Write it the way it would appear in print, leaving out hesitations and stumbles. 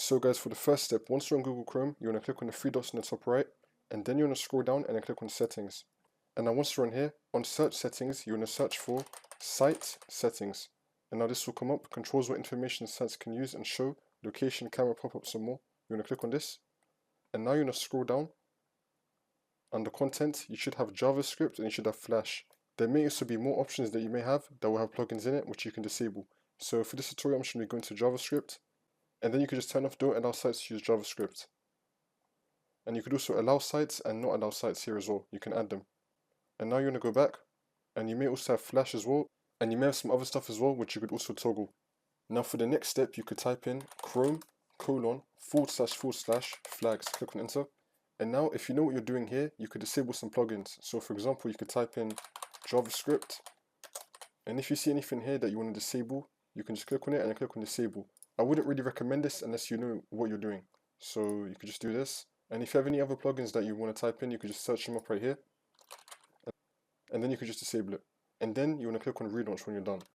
So guys, for the first step, once you're on Google Chrome, you want to click on the three dots in the top right, and then you want to scroll down and then click on settings. And now once you're on here, on search settings, you want to search for site settings. And now this will come up, controls what information sites can use and show, location, camera, pop-ups and more. You want to click on this. And now you want to scroll down. Under content, you should have JavaScript and you should have Flash. There may also be more options that you may have that will have plugins in it, which you can disable. So for this tutorial, I'm just going to go into JavaScript. And then you could just turn off don't allow sites to use JavaScript. And you could also allow sites and not allow sites here as well. You can add them. And now you want to go back, and you may also have Flash as well, and you may have some other stuff as well, which you could also toggle. Now for the next step, you could type in Chrome : //flags. Click on enter. And now if you know what you're doing here, you could disable some plugins. So for example, you could type in JavaScript, and if you see anything here that you want to disable, you can just click on it and then click on disable. I wouldn't really recommend this unless you know what you're doing. So you could just do this. And if you have any other plugins that you want to type in, you could just search them up right here. And then you could just disable it. And then you want to click on relaunch when you're done.